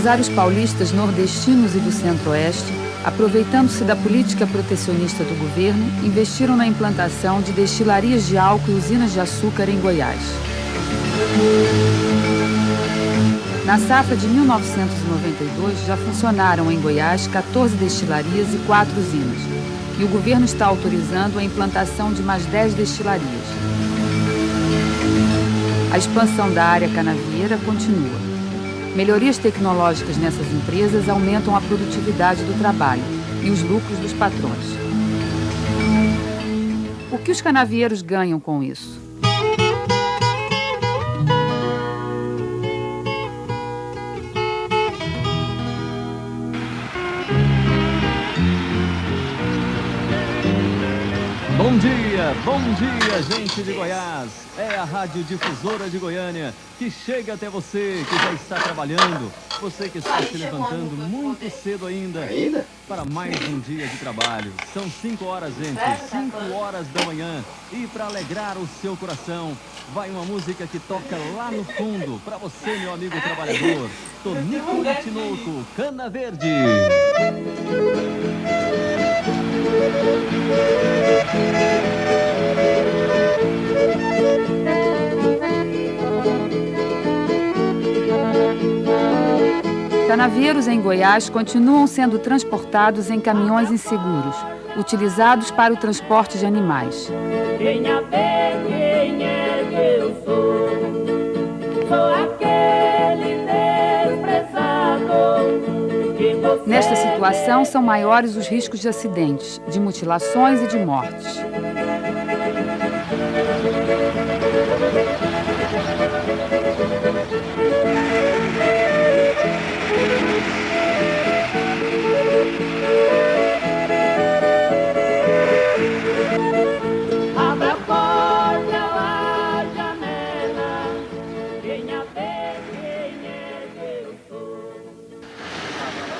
empresários paulistas nordestinos e do Centro-Oeste, aproveitando-se da política protecionista do governo, investiram na implantação de destilarias de álcool e usinas de açúcar em Goiás. Na safra de 1992, já funcionaram em Goiás 14 destilarias e 4 usinas, e o governo está autorizando a implantação de mais 10 destilarias. A expansão da área canavieira continua. Melhorias tecnológicas nessas empresas aumentam a produtividade do trabalho e os lucros dos patrões. O que os canavieiros ganham com isso? Bom dia, gente de Goiás. É a Rádio Difusora de Goiânia que chega até você que já está trabalhando, você que está se levantando muito cedo ainda para mais um dia de trabalho. São 5 horas, gente, 5 horas da manhã. E para alegrar o seu coração, vai uma música que toca lá no fundo para você, meu amigo trabalhador. Tonico e Tinoco, Cana Verde. Canavieiros em Goiás continuam sendo transportados em caminhões inseguros, utilizados para o transporte de animais. Quem é que eu sou? Sou aquele desprezado que você... Nesta situação, são maiores os riscos de acidentes, de mutilações e de mortes.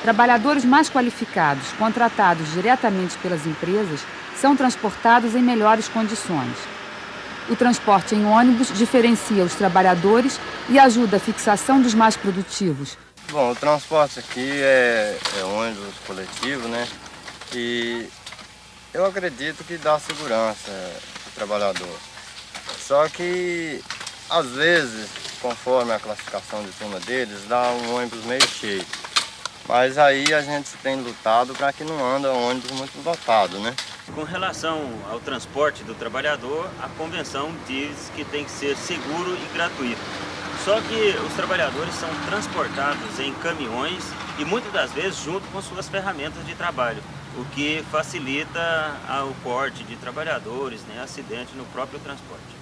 Trabalhadores mais qualificados, contratados diretamente pelas empresas, são transportados em melhores condições. O transporte em ônibus diferencia os trabalhadores e ajuda a fixação dos mais produtivos. Bom, o transporte aqui é ônibus coletivo, né? E eu acredito que dá segurança ao trabalhador. Só que, às vezes, conforme a classificação de turma deles, dá um ônibus meio cheio. Mas aí a gente tem lutado para que não anda ônibus muito lotado, né? Com relação ao transporte do trabalhador, a convenção diz que tem que ser seguro e gratuito. Só que os trabalhadores são transportados em caminhões e muitas das vezes junto com suas ferramentas de trabalho, o que facilita o corte de trabalhadores, né, acidente no próprio transporte.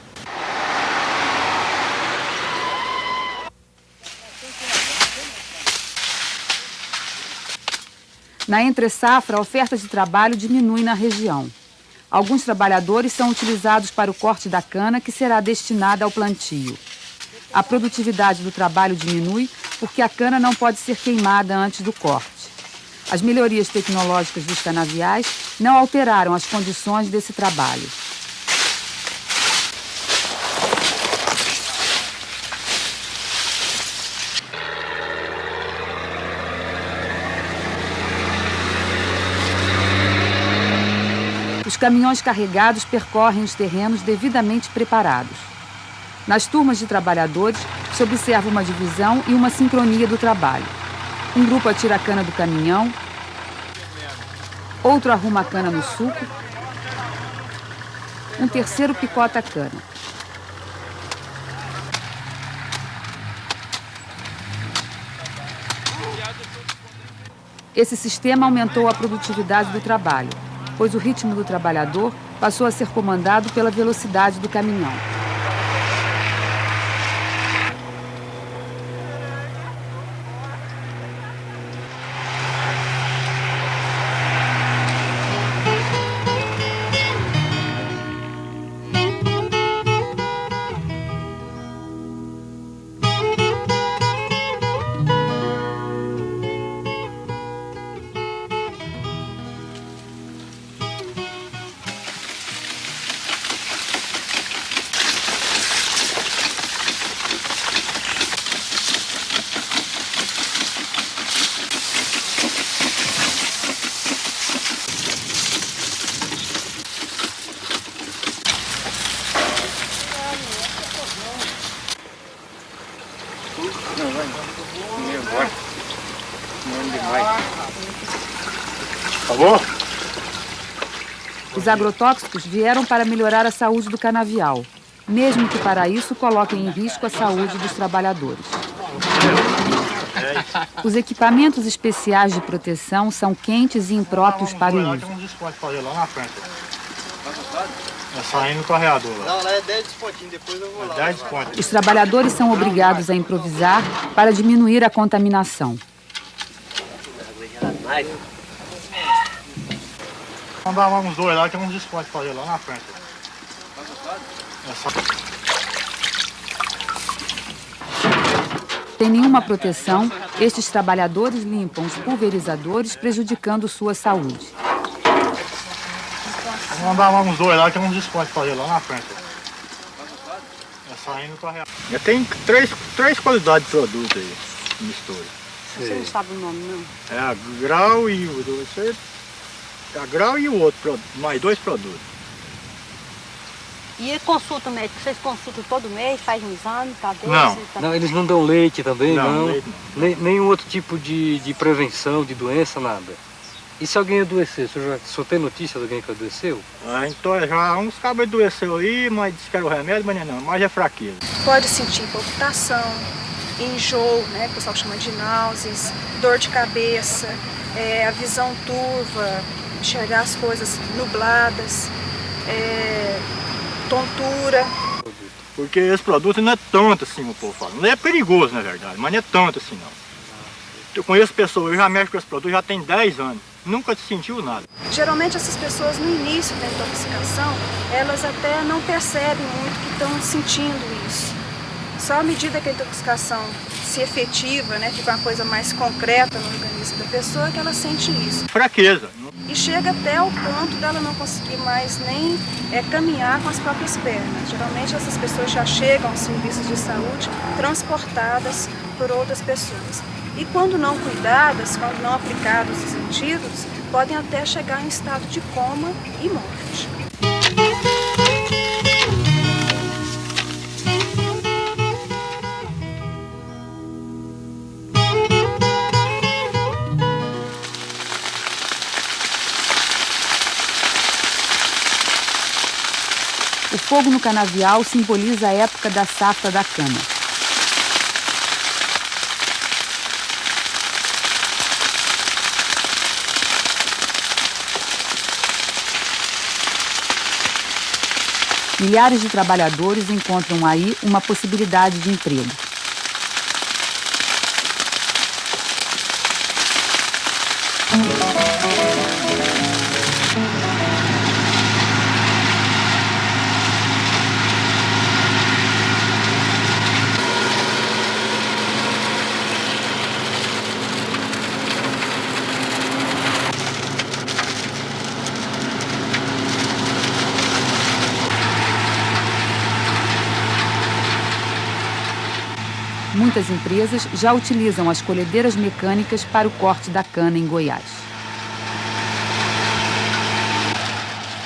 Na entre-safra, a oferta de trabalho diminui na região. Alguns trabalhadores são utilizados para o corte da cana, que será destinada ao plantio. A produtividade do trabalho diminui porque a cana não pode ser queimada antes do corte. As melhorias tecnológicas dos canaviais não alteraram as condições desse trabalho. Os caminhões carregados percorrem os terrenos devidamente preparados. Nas turmas de trabalhadores, se observa uma divisão e uma sincronia do trabalho. Um grupo atira a cana do caminhão, outro arruma a cana no suco, um terceiro picota a cana. Esse sistema aumentou a produtividade do trabalho, pois o ritmo do trabalhador passou a ser comandado pela velocidade do caminhão. Tá bom? Os agrotóxicos vieram para melhorar a saúde do canavial, mesmo que para isso coloquem em risco a saúde dos trabalhadores. Os equipamentos especiais de proteção são quentes e impróprios para o uso. Tem uns descontos para fazer lá na frente. É saindo no correador. Não, lá é 10 despontinhos, depois eu vou lá. 10 descontos. Os trabalhadores são obrigados a improvisar para diminuir a contaminação. Mandar uns dois lá, tem uns descontos para fazer lá na frente. É só... Sem nenhuma proteção, estes trabalhadores limpam os pulverizadores, prejudicando sua saúde. Vou mandar uns dois lá, tem uns descontos para fazer lá na frente. É saindo no correador. Tem três qualidades de produto aí, mistura. Você não sabe o nome, não? É a Grau e o... A Grau e o outro, mais dois produtos. E consulta médico, vocês consultam todo mês, faz um exame, cabeça? Não. Não, eles não dão leite também, não? Leite não. Nenhum outro tipo de prevenção, de doença, nada? E se alguém adoecer, o senhor tem notícia de alguém que adoeceu? Então já uns cabos adoeceu aí, mas disse que era o remédio, mas não, mas é fraqueza. Pode sentir palpitação, enjoo, né, que o pessoal chama de náuseas, dor de cabeça, a visão turva, enxergar as coisas nubladas, tontura. Porque esse produto não é tanto assim, o povo fala. Não é perigoso, na verdade, mas não é tanto assim, não. Eu conheço pessoas, eu já mexo com esse produto já tem 10 anos, nunca sentiu nada. Geralmente essas pessoas no início da intoxicação, elas até não percebem muito que estão sentindo isso. Só à medida que a intoxicação se efetiva, né, fica uma coisa mais concreta no organismo da pessoa, que ela sente isso. Fraqueza. E chega até ao ponto dela não conseguir mais nem caminhar com as próprias pernas. Geralmente essas pessoas já chegam aos serviços de saúde transportadas por outras pessoas. E quando não cuidadas, quando não aplicados os antídotos, podem até chegar em estado de coma e morte. O fogo no canavial simboliza a época da safra da cana. Milhares de trabalhadores encontram aí uma possibilidade de emprego. Muitas empresas já utilizam as colhedeiras mecânicas para o corte da cana em Goiás.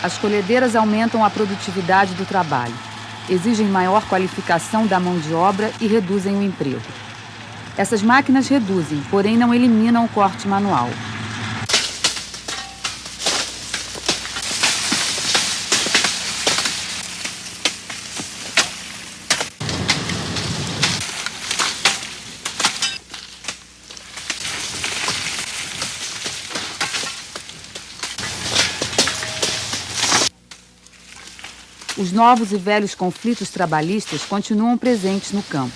As colhedeiras aumentam a produtividade do trabalho, exigem maior qualificação da mão de obra e reduzem o emprego. Essas máquinas reduzem, porém não eliminam o corte manual. Os novos e velhos conflitos trabalhistas continuam presentes no campo.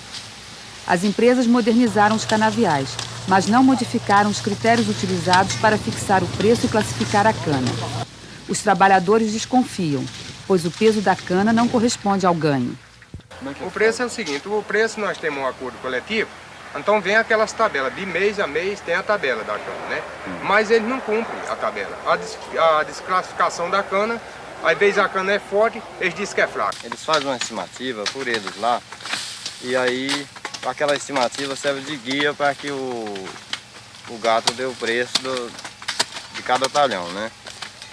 As empresas modernizaram os canaviais, mas não modificaram os critérios utilizados para fixar o preço e classificar a cana. Os trabalhadores desconfiam, pois o peso da cana não corresponde ao ganho. O preço é o seguinte, o preço nós temos um acordo coletivo, então vem aquelas tabelas, de mês a mês tem a tabela da cana, né? Mas eles não cumprem a tabela. A desclassificação da cana, às vezes a cana é forte, eles dizem que é fraca. Eles fazem uma estimativa por eles lá, e aí aquela estimativa serve de guia para que o gato dê o preço de cada talhão, né?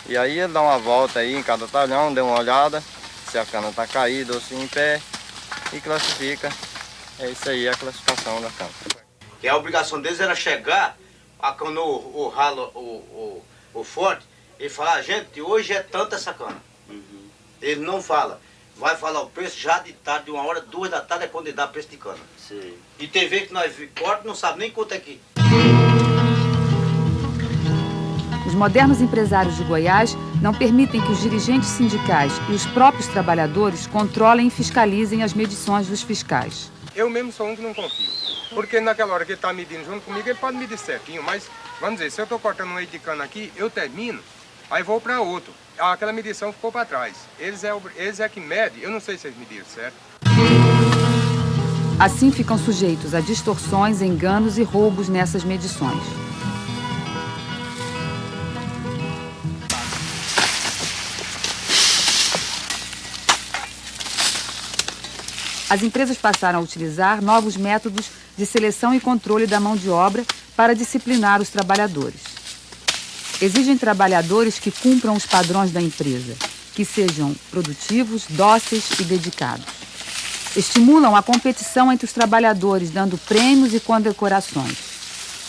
E aí ele dá uma volta aí em cada talhão, dê uma olhada, se a cana está caída ou se em pé, e classifica. É isso aí, a classificação da cana. E a obrigação deles era chegar, a cana, o forte, ele fala, gente, hoje é tanta essa cana. Ele não fala. Vai falar o preço já de tarde, de 1h, 2 da tarde é quando ele dá preço de cana. Sim. E tem vez que nós corta não sabe nem quanto é que. Os modernos empresários de Goiás não permitem que os dirigentes sindicais e os próprios trabalhadores controlem e fiscalizem as medições dos fiscais. Eu mesmo sou um que não confio. Porque naquela hora que ele está medindo junto comigo, ele pode medir certinho, mas, vamos dizer, se eu estou cortando um eito de cana aqui, eu termino, aí vou para outro. Aquela medição ficou para trás. Eles é que medem, eu não sei se eles mediram certo. Assim ficam sujeitos a distorções, enganos e roubos nessas medições. As empresas passaram a utilizar novos métodos de seleção e controle da mão de obra para disciplinar os trabalhadores. Exigem trabalhadores que cumpram os padrões da empresa, que sejam produtivos, dóceis e dedicados. Estimulam a competição entre os trabalhadores, dando prêmios e condecorações.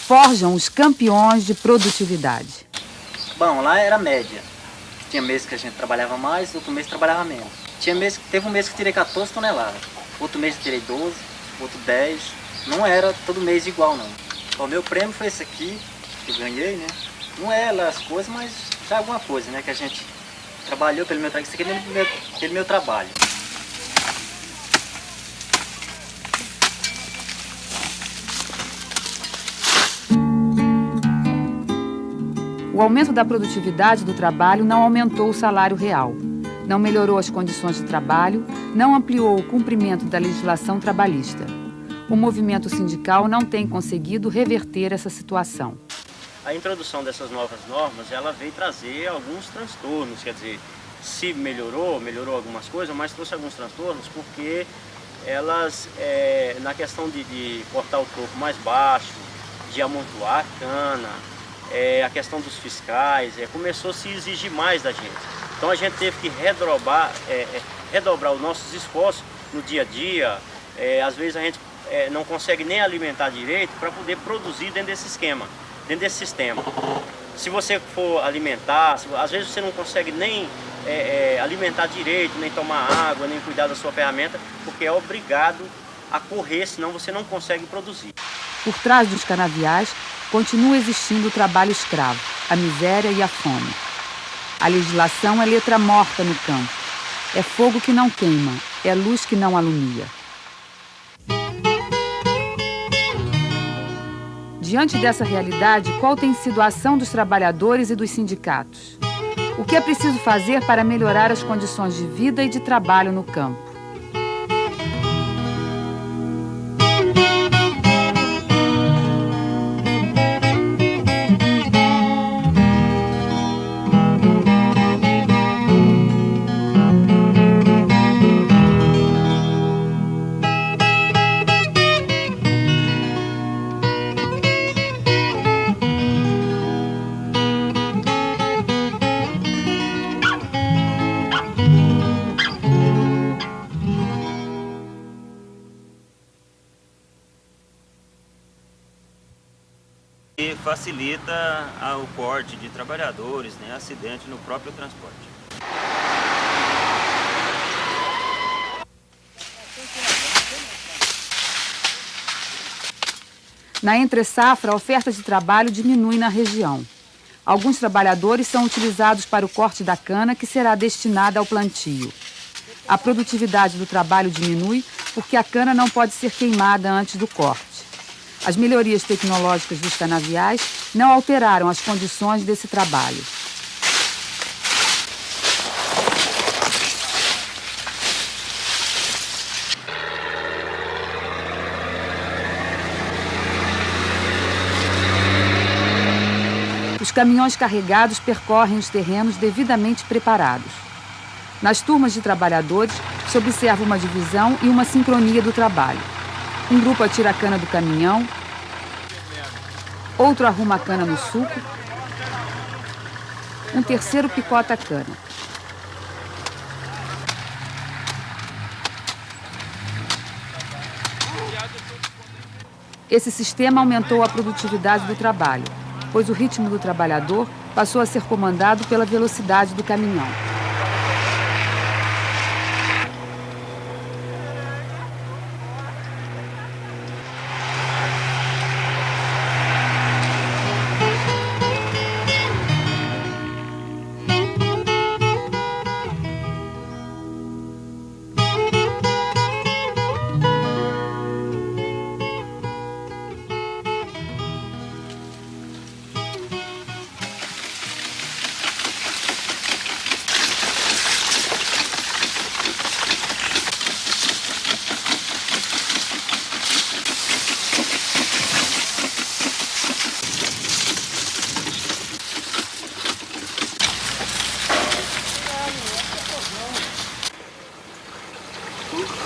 Forjam os campeões de produtividade. Bom, lá era média. Tinha mês que a gente trabalhava mais, outro mês trabalhava menos. Teve um mês que tirei 14 toneladas. Outro mês eu tirei 12, outro 10. Não era todo mês igual, não. O meu prêmio foi esse aqui, que eu ganhei, né? Não é lá as coisas, mas já é alguma coisa, né? Que a gente trabalhou pelo meu trabalho. Isso aqui é pelo meu trabalho. O aumento da produtividade do trabalho não aumentou o salário real. Não melhorou as condições de trabalho, não ampliou o cumprimento da legislação trabalhista. O movimento sindical não tem conseguido reverter essa situação. A introdução dessas novas normas, ela veio trazer alguns transtornos, quer dizer, se melhorou algumas coisas, mas trouxe alguns transtornos porque elas, na questão de cortar o troco mais baixo, de amontoar a cana, a questão dos fiscais, começou a se exigir mais da gente. Então a gente teve que redobrar os nossos esforços no dia a dia. Às vezes a gente não consegue nem alimentar direito para poder produzir dentro desse esquema, dentro desse sistema. Se você for alimentar, às vezes você não consegue nem alimentar direito, nem tomar água, nem cuidar da sua ferramenta, porque é obrigado a correr, senão você não consegue produzir. Por trás dos canaviais, continua existindo o trabalho escravo, a miséria e a fome. A legislação é letra morta no campo. É fogo que não queima, é luz que não alumia. Diante dessa realidade, qual tem sido a ação dos trabalhadores e dos sindicatos? O que é preciso fazer para melhorar as condições de vida e de trabalho no campo? E facilita o corte de trabalhadores, né, acidente no próprio transporte. Na entre-safra, a oferta de trabalho diminui na região. Alguns trabalhadores são utilizados para o corte da cana, que será destinada ao plantio. A produtividade do trabalho diminui porque a cana não pode ser queimada antes do corte. As melhorias tecnológicas dos canaviais não alteraram as condições desse trabalho. Os caminhões carregados percorrem os terrenos devidamente preparados. Nas turmas de trabalhadores, se observa uma divisão e uma sincronia do trabalho. Um grupo atira a cana do caminhão, outro arruma a cana no suco, um terceiro picota a cana. Esse sistema aumentou a produtividade do trabalho, pois o ritmo do trabalhador passou a ser comandado pela velocidade do caminhão.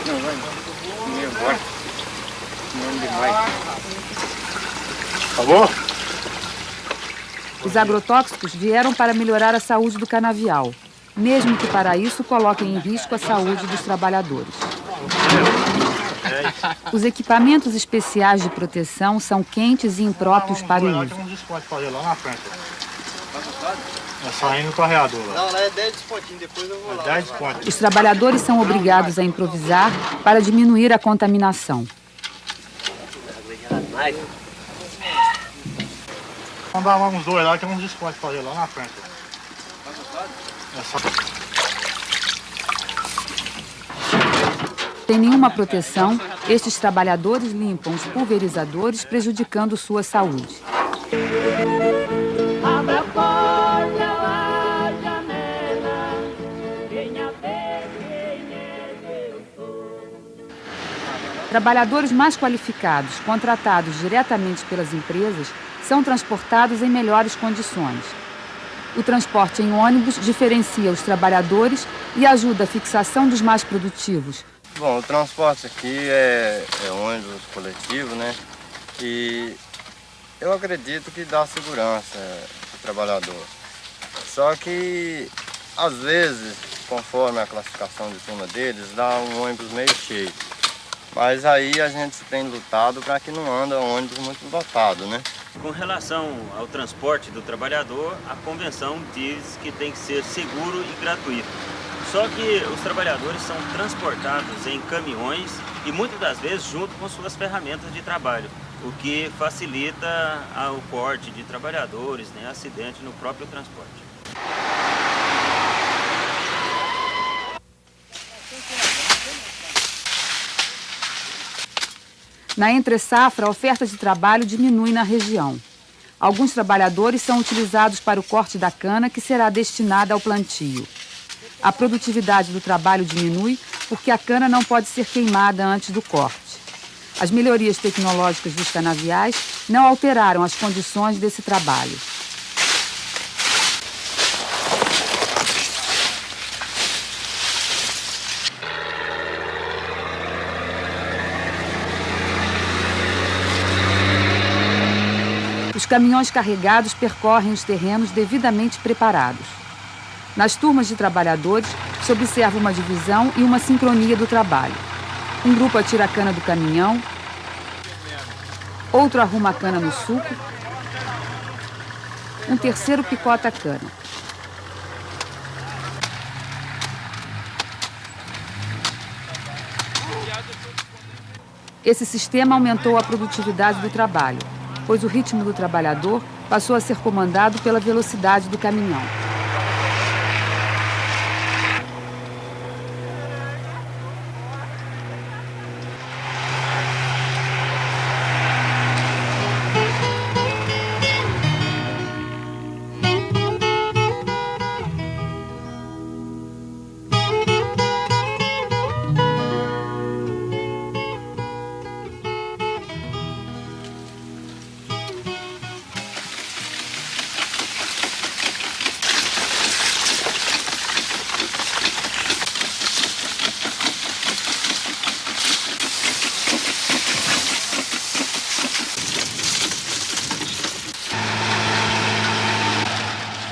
Não, vai. Não ia embora. Não demais. Acabou? Os agrotóxicos vieram para melhorar a saúde do canavial, mesmo que para isso coloquem em risco a saúde dos trabalhadores. Os equipamentos especiais de proteção são quentes e impróprios para o uso. É saindo no correador lá. Não, lá é 10 despontinhos, depois eu vou lá. 10 despontinhos. Os trabalhadores são obrigados a improvisar para diminuir a contaminação. Vamos dar uns dois lá, que tem uns descontos para fazer lá na frente. É só... Sem nenhuma proteção, estes trabalhadores limpam os pulverizadores, prejudicando sua saúde. Abra a porta, a janela, venha ver quem é eu sou. Trabalhadores mais qualificados, contratados diretamente pelas empresas, são transportados em melhores condições. O transporte em ônibus diferencia os trabalhadores e ajuda a fixação dos mais produtivos. Bom, o transporte aqui é ônibus coletivo, né? E eu acredito que dá segurança ao trabalhador. Só que, às vezes, conforme a classificação de turma deles, dá um ônibus meio cheio. Mas aí a gente tem lutado para que não anda ônibus muito lotado, né? Com relação ao transporte do trabalhador, a convenção diz que tem que ser seguro e gratuito. Só que os trabalhadores são transportados em caminhões e muitas das vezes junto com suas ferramentas de trabalho, o que facilita o corte de trabalhadores, né, acidente no próprio transporte. Na entre-safra, a oferta de trabalho diminui na região. Alguns trabalhadores são utilizados para o corte da cana, que será destinada ao plantio. A produtividade do trabalho diminui porque a cana não pode ser queimada antes do corte. As melhorias tecnológicas dos canaviais não alteraram as condições desse trabalho. Os caminhões carregados percorrem os terrenos devidamente preparados. Nas turmas de trabalhadores, se observa uma divisão e uma sincronia do trabalho. Um grupo atira a cana do caminhão, outro arruma a cana no suco, um terceiro picota a cana. Esse sistema aumentou a produtividade do trabalho, pois o ritmo do trabalhador passou a ser comandado pela velocidade do caminhão.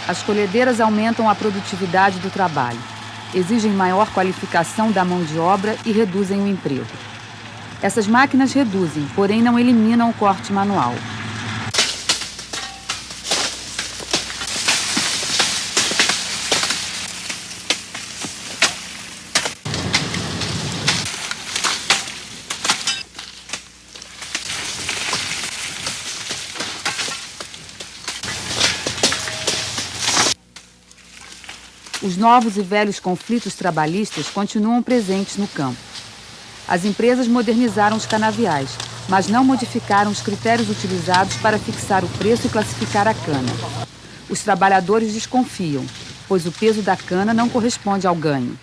As colhedeiras aumentam a produtividade do trabalho, exigem maior qualificação da mão de obra e reduzem o emprego. Essas máquinas reduzem, porém não eliminam o corte manual. Os novos e velhos conflitos trabalhistas continuam presentes no campo. As empresas modernizaram os canaviais, mas não modificaram os critérios utilizados para fixar o preço e classificar a cana. Os trabalhadores desconfiam, pois o peso da cana não corresponde ao ganho.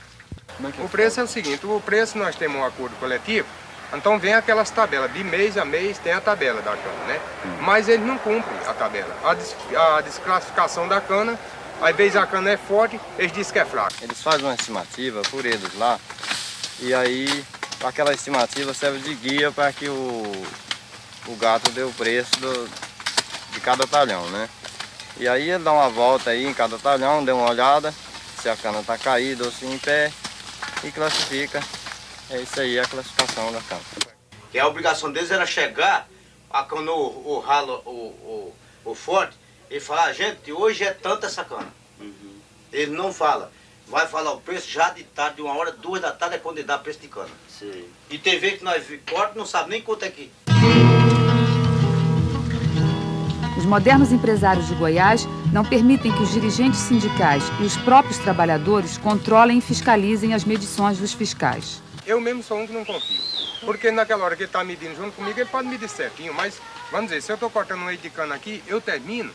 O preço é o seguinte, o preço nós temos um acordo coletivo, então vem aquelas tabelas, de mês a mês tem a tabela da cana, né? Mas eles não cumprem a tabela. A desclassificação da cana, às vezes a cana é forte, eles dizem que é fraca. Eles fazem uma estimativa por eles lá, e aí aquela estimativa serve de guia para que o gato dê o preço de cada talhão, né? E aí ele dá uma volta aí em cada talhão, dá uma olhada, se a cana está caída ou se em pé, e classifica. É isso aí, a classificação da cana. E a obrigação deles era chegar quando o ralo, o forte, e falar, gente, hoje é tanta essa cana. Ele não fala. Vai falar o preço já de tarde, de 1h, 2 da tarde é quando dá preço de cana. Sim. E tem vez que nós corta não sabe nem quanto é que. Os modernos empresários de Goiás não permitem que os dirigentes sindicais e os próprios trabalhadores controlem e fiscalizem as medições dos fiscais. Eu mesmo sou um que não confio, porque naquela hora que ele está medindo junto comigo, ele pode medir certinho, mas, vamos dizer, se eu estou cortando um eito de cana aqui, eu termino,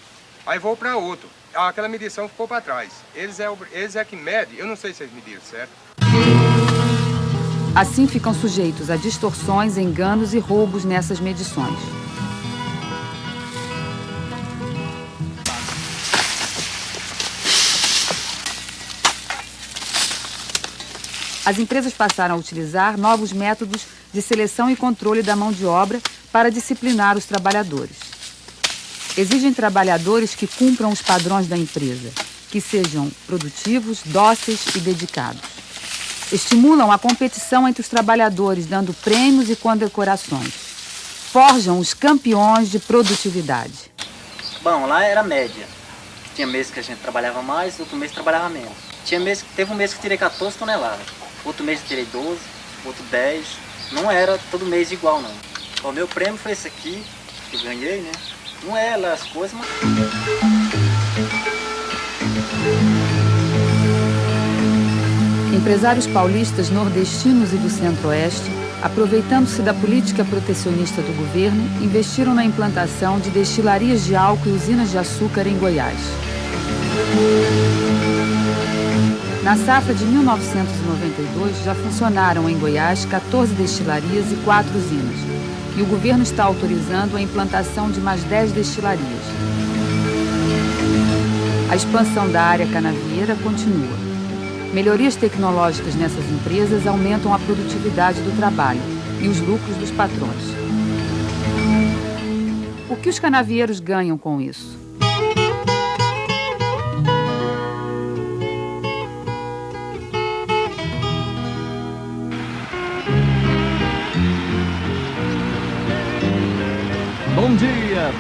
aí vou para outro. Aquela medição ficou para trás. Eles é que medem, eu não sei se eles mediram certo. Assim ficam sujeitos a distorções, enganos e roubos nessas medições. As empresas passaram a utilizar novos métodos de seleção e controle da mão de obra para disciplinar os trabalhadores. Exigem trabalhadores que cumpram os padrões da empresa, que sejam produtivos, dóceis e dedicados. Estimulam a competição entre os trabalhadores, dando prêmios e condecorações. Forjam os campeões de produtividade. Bom, lá era média. Tinha mês que a gente trabalhava mais, outro mês trabalhava menos. Teve um mês que tirei 14 toneladas. Outro mês eu tirei 12, outro 10. Não era todo mês igual, não. O meu prêmio foi esse aqui, que eu ganhei, né? Não é lá as coisas, mas... Empresários paulistas, nordestinos e do centro-oeste, aproveitando-se da política protecionista do governo, investiram na implantação de destilarias de álcool e usinas de açúcar em Goiás. Na safra de 1992, já funcionaram em Goiás 14 destilarias e 4 usinas. E o governo está autorizando a implantação de mais 10 destilarias. A expansão da área canavieira continua. Melhorias tecnológicas nessas empresas aumentam a produtividade do trabalho e os lucros dos patrões. O que os canavieiros ganham com isso?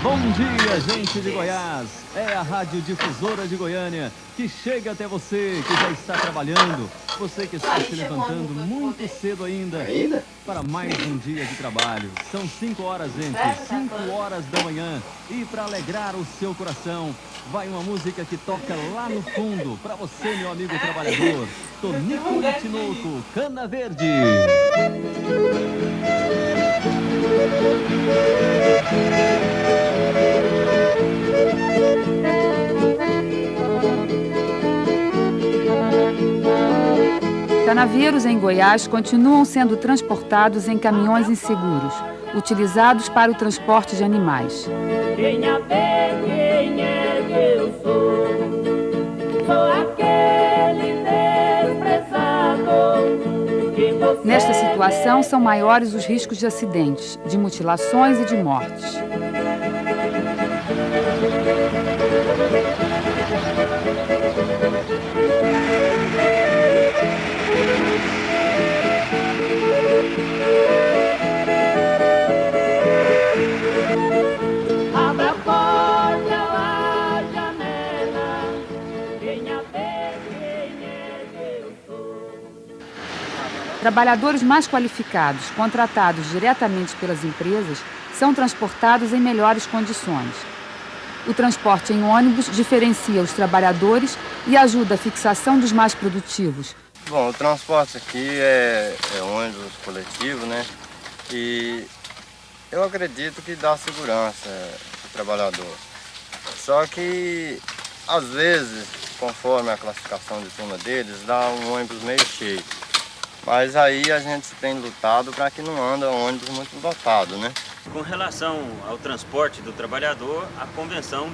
Bom dia, gente de Goiás. É a Rádio Difusora de Goiânia que chega até você que já está trabalhando, você que está se levantando muito cedo ainda para mais um dia de trabalho. São 5 horas, gente, 5 horas da manhã. E para alegrar o seu coração, vai uma música que toca lá no fundo para você, meu amigo trabalhador. Tonico e Tinoco, Cana Verde. Canavieiros em Goiás continuam sendo transportados em caminhões inseguros, utilizados para o transporte de animais. Quem a vê, quem é que eu sou? Sou aquele desprezado que você... Nesta situação, são maiores os riscos de acidentes, de mutilações e de mortes. Abra a porta, a janela, quem a vê, quem é que eu sou? Trabalhadores mais qualificados, contratados diretamente pelas empresas, são transportados em melhores condições. O transporte em ônibus diferencia os trabalhadores e ajuda a fixação dos mais produtivos. Bom, o transporte aqui é ônibus coletivo, né? E eu acredito que dá segurança para o trabalhador. Só que, às vezes, conforme a classificação de turma deles, dá um ônibus meio cheio. Mas aí a gente tem lutado para que não anda ônibus muito lotado, né? Com relação ao transporte do trabalhador, a convenção